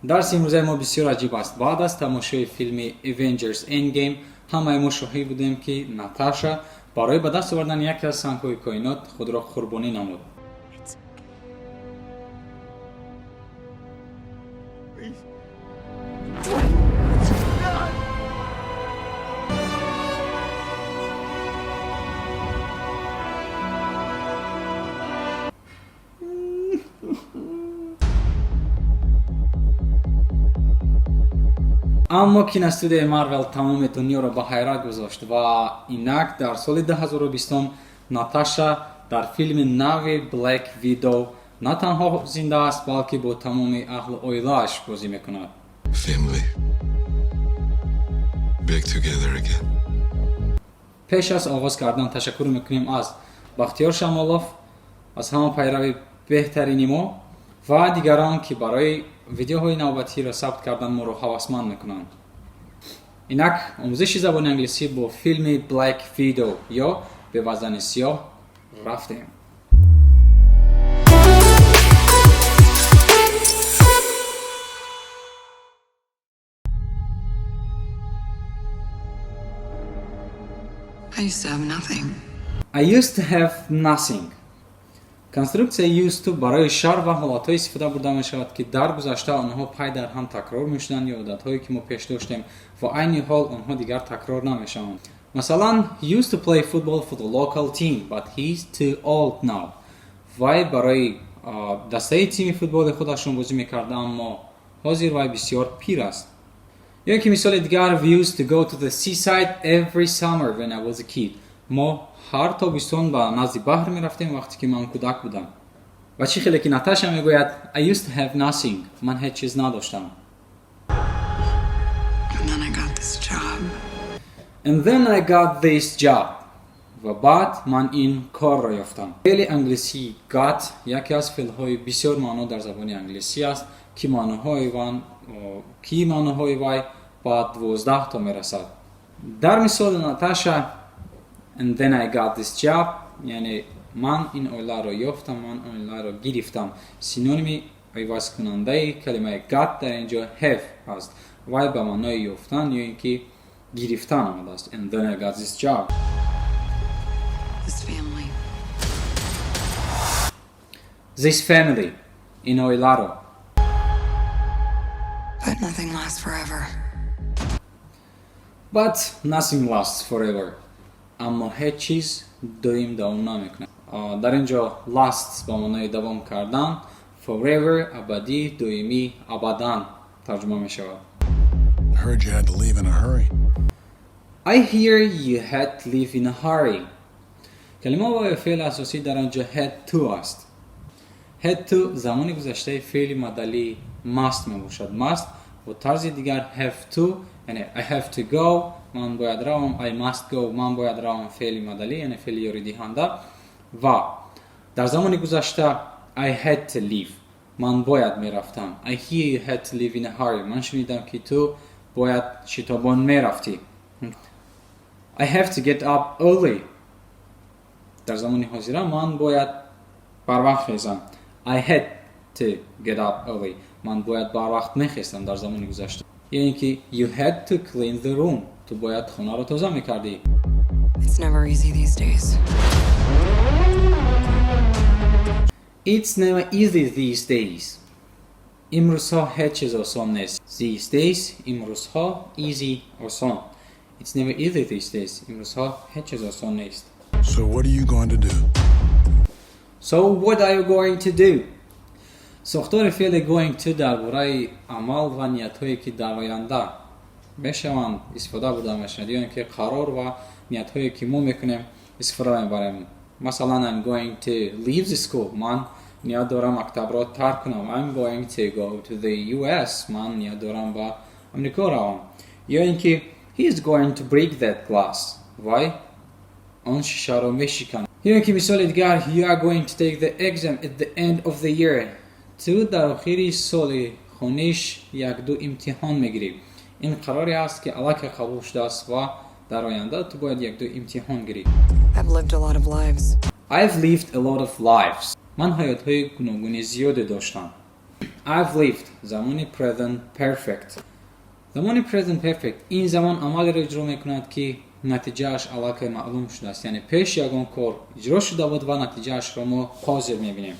درس امروزه ما بسیار عجیب است. بعد از تماشای فیلم Avengers Endgame همه ما شاهد بودیم که ناتاشا برای به دست آوردن یکی از سنگ‌های کائنات خود را قربانی نمود. اما کیناستودیوی مارول تمام دنیا را به حیرت گذاشت و اینک در سال 2020 ناتاشا در فیلم نو بلک ویدو نه تنها زنده است بلکه با تمام اهل عائله‌اش بازی میکند. پیش از آغاز کردن تشکر میکنیم از بختیار شمالوف، از همه پیروی بهترین ما و دیگران که برای ویدیوهای نوبتی را ثبت کردن ما را هوسمند میکنند. اینک آموزش زبان انگلیسی با فیلم بلک ویدو یا به وزن سیاه رفتیم. I used to have nothing. کنسترکسیون used to برای شر و حالت‌های استفاده برده می شود که در گذشته آنها پای در هم تکرار می شدند یا عادت‌هایی که ما پیش داشتیم و عین حال آنها دیگر تکرار نمی شوند. مثلا he used to play football for the local team but he's too old now. وای برای دسته تیم فوتبال خودشون بازی می‌کرد اما حاضر وای بسیار پیر است. یا که مثال دیگر we used to go to the seaside every summer when I was a kid. ما هر تابستان به نزد بحر می رفتیم وقتی که من کودک بودم. و چی خیلی که ناتاشا میگوید I used to have nothing. من هیچ چیز نداشتم. And then I got this job. و بعد من این کار را یافتم. فعل انگلیسی got یکی از فعل‌های بسیار معنا در زبان انگلیسی است که معناهای وای با 12 تا میرسد. در مثال ناتاشا and then I got this job یعنی من این اولا را یافتم، من اولا را گرفتم. سینونیمی عوض کننده کلمه got در اینجا have هست. وای به معنای یافتن یا اینکه گرفتن آمده است. And then I got this job. This family این اولا را. But nothing lasts forever. But nothing lasts forever. اما هیچ چیز دوام نمیکنه. در اینجا last با معنای دوام کردن، forever ابدی، دائمی، ابداً ترجمه می شود. I heard you had to leave in a hurry. I hear you had to leave in a hurry. کلمه و فعل اساسی در اینجا had to است. had to زمان گذشته فعل مدلی must می باشد. must و طرز دیگر have to یعنی I have to go من باید روم I must go من باید روم فعل مدلی یعنی فعل یاری دهنده و در زمان گذشته I had to leave من باید میرفتم. I hear you had to leave in a hurry من شنیدم که تو باید شتابان میرفتی. I have to get up early در زمان حاضره من باید بر وقت خیزم. I had to get up early من باید بر وقت میخیستم در زمان گذشته. یعنی که you had to clean the room تو باید خانه را تازه میکردی. It's never easy these days. It's never easy these days. امروزها هیچ چیز آسان نیست. These days امروزها easy آسان. It's never easy these days. امروزها هیچ چیز آسان نیست. So what are you going to do? So what are you going to do? ساختار فعل going to درباره عمل و نیت‌هایی که در آینده بشوند استفاده برده میشود یا اینکه قرار و نیت‌هایی که ما میکنیم استفاده میبریم. مثلا I'm going to leave the school من نیت دارم مکتب را ترک کنم. I'm going to go to the US من نیت دارم به امریکا روم. یا اینکه he is going to break that glass وای آن شیشه را میشکند. یا اینکه مثال دیگر you are going to take the exam at the end of the year تو در آخر سال خونش یک دو امتحان میگیری. این قراری است که علاقه قبول شده است و در آینده تو باید یک دو امتحان گیری. I've lived a lot of lives. I've lived a lot of lives. من حیات‌های گوناگون زیاد داشتم. I've lived زمان present perfect. زمان present perfect این زمان عملی را اجرا میکند که نتیجهش علاقه معلوم شده است. یعنی پیش یگان کار اجرا شده بود و نتیجهش را ما حاضر میبینیم.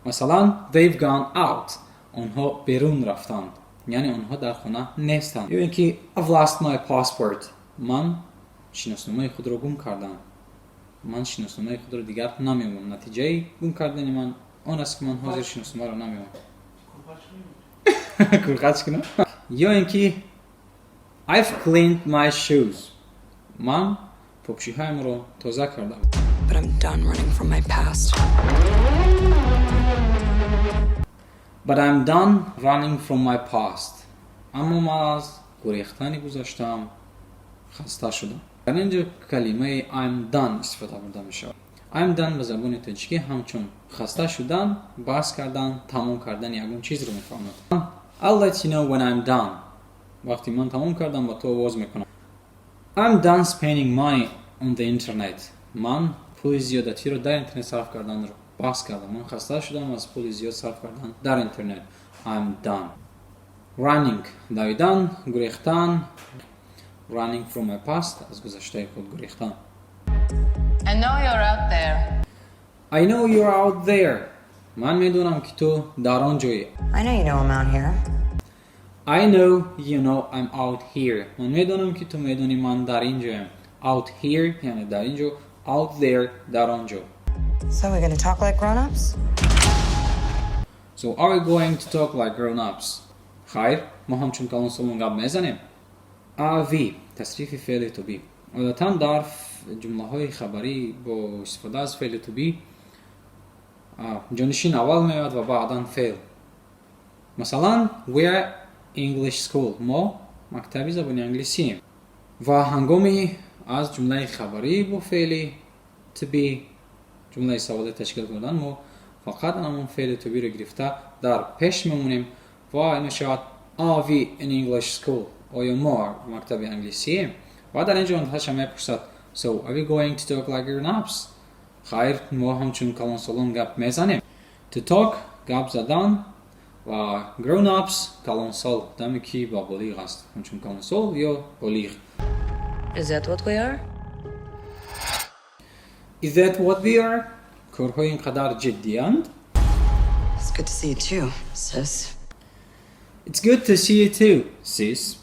مثلا they've gone out. آنها بیرون رفتند. یعنی آنها در خانه نیستند. یا اینکه I've lost my passport. من شناسنامه خود را گم کردم. من شناسنامه خود را دیگر نمی‌یابم. نتیجه گم کردن من آن است که من حاضر شناسنامه را نمی‌یابم. کورخش کنم. یا اینکه I've cleaned my shoes. من پوشیدهایم را تازه کردم. But I'm done running from my past. But I'm done running from my past. اما من از گریختن گذشتم خسته شدم. در اینجا کلمه I'm done استفاده برده می شود. I'm done به زبان تاجیکی همچون خسته شدن، بس کردن، تمام کردن یکون چیز رو میفهمد. I'll let you know when I'm done. وقتی من تمام کردم با تو آواز میکنم. I'm done spending money on the internet. من پول زیادتی رو در اینترنت صرف کردن رو بس کردم. من خسته شدم از پول زیاد صرف کردن در اینترنت. I'm done. Running دویدن، گریختن. Running from my past از گذشته خود گریختن. I know you're out there. I know you're out there. من میدونم که تو در آنجایی. I know you know I'm out here. I know you know I'm out here. من میدونم که تو میدونی من در اینجایم. Out here یعنی در اینجا. Out there در آنجا. So we're gonna talk like grown-ups? So are we going to talk like grown-ups? خیر ما همچون کلان سالون گپ میزنیم. آوی تصریف فعل تو بی. عادتاً در جمله های خبری با استفاده از فعل تو بی جانشین اول میاد و بعداً فعل. مثلا we're English school. ما مکتب زبان انگلیسیم. و هنگامی از جمله خبری با فعل to be جمله سوالی تشکیل کردن ما فقط همون فعل to be رو گرفته در پیش میمونیم و این شاید are we in English school. آیا ما مکتب انگلیسیم؟ و در اینجا انتهاش هم میپرسد So are we going to talk like grown-ups? خیر ما همچون کلان سالون گپ میزنیم. To talk گپ زدن و grown-ups کلان سال دمی که با بلیغ است. همچون کلان سال یا بلیغ. Is that what we are? Is that what we are? کارهای اینقدر جدی اند؟ It's good to see you too, sis. It's good to see you too, sis.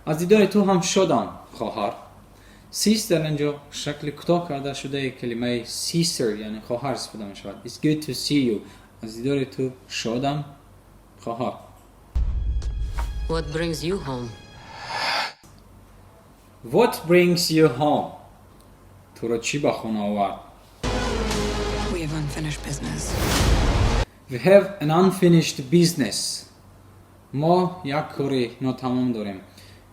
از دیدار تو هم شدم خواهر. سیس در اینجا شکل کوتاه کرده شده کلمه sister یعنی خواهر استفاده می شود. It's good to see you. از دیدار تو شدم خواهر. What brings you home? What brings you home? تو را چی به خانه آورد؟ We have unfinished business. We have an unfinished business. ما یک کاری ناتمام داریم.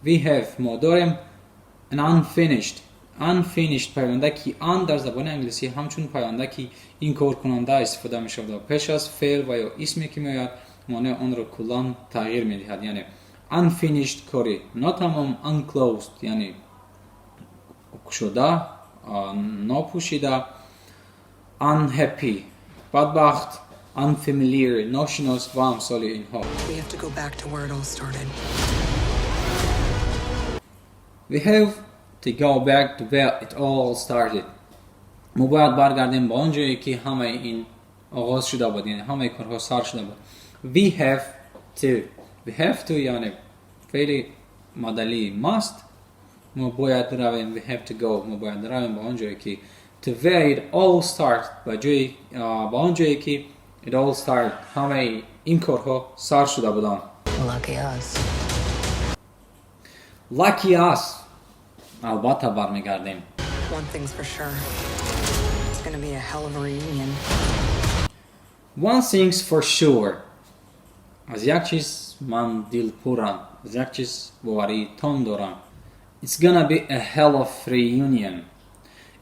We have ما داریم an unfinished پاینده که آن در زبان انگلیسی همچون پاینده که این کار کننده استفاده می شود. پیش از فعل و یا اسمی که میاد معنی آن را کلان تغییر می دهد. یعنی unfinished کاری ناتمام. unclosed یعنی شده ناپوشیده. unhappy بدبخت. unfamiliar ناشناس و امثال اینها. We have to go back to where it all started. We have to go back to where it all started. ما باید برگردیم به آنجایی که همه این آغاز شده بود. یعنی همه کارها سر شده بود. We have to یعنی فعل مدلی must. ما باید رویم. We have to go. ما باید رویم به آنجایی که to where it all started. به آنجایی که it all started. همه این کارها سر شده بودن. Lucky us. Lucky us. البته برمیگردیم. One thing's for sure. It's gonna be a hell of a reunion. One thing's for sure. از یک چیز من دل پرم. از یک چیز باوری تام دارم. It's gonna be a hell of reunion.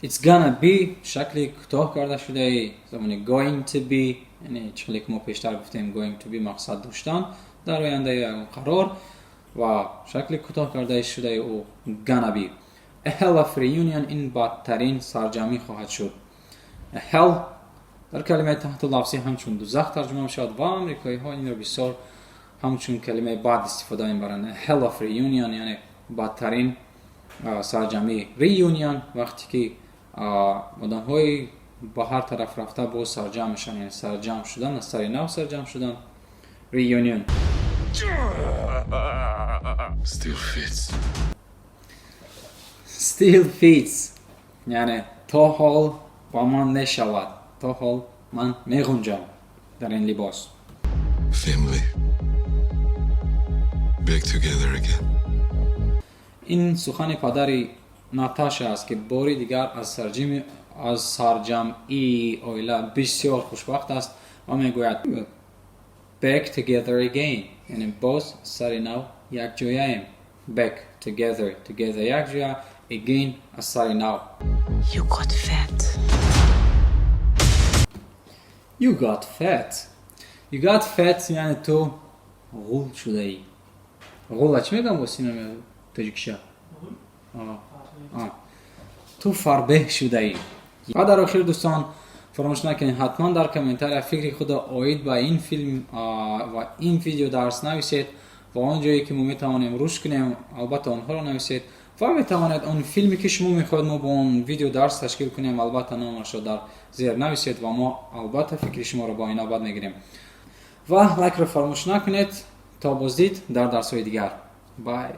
It's gonna be شکلی کوتاه کرده شده زمانی going to be یعنی شکلی که ما پیشتر گفتیم going to be مقصد داشتن در آینده قرار و شکلی کوتاه کرده شده او gonna be a hell of reunion این بدترین سرجمی خواهد شد. A hell در کلمه تحت لفظی همچون دوزخ ترجمه می شود و امریکایی ها این را بسیار همچون کلمه بد استفاده میبرند. hell of reunion یعنی بدترین سرجمی. reunion وقتی که آدم های با هر طرف رفته با سرجم میشن، یعنی سرجم شدن، از سر نو سرجم شدن. reunion. still fits یعنی تا حال با من نشود، تا حال من میگنجم در این لباس. Family. Back together again. این سخن پدر ناتاشا است که باری دیگر از سرجمعی اویلا بسیار خوشبخت است و میگوید back together again یعنی باز سر نو یک جاییم. back together یک جای، again از سر نو. You got fat. You got fat. You got fat یعنی تو غول شده ای. غول چی میگم با سینه تاجیکشا؟ تو فربه شده ای. و در آخر دوستان فراموش نکنید حتما در کامنتار فکر خود آید به این فیلم و این ویدیو درس نویسید و آن جایی که ما میتوانیم روش کنیم البته آنها را نویسید و میتوانید اون فیلمی که شما میخواید ما با اون ویدیو درس تشکیل کنیم البته نامش را در زیر نویسید و ما البته فکر شما را با اینا بعد میگیریم. و لایک را فراموش نکنید. تا بازدید در درس‌های دیگر. بای.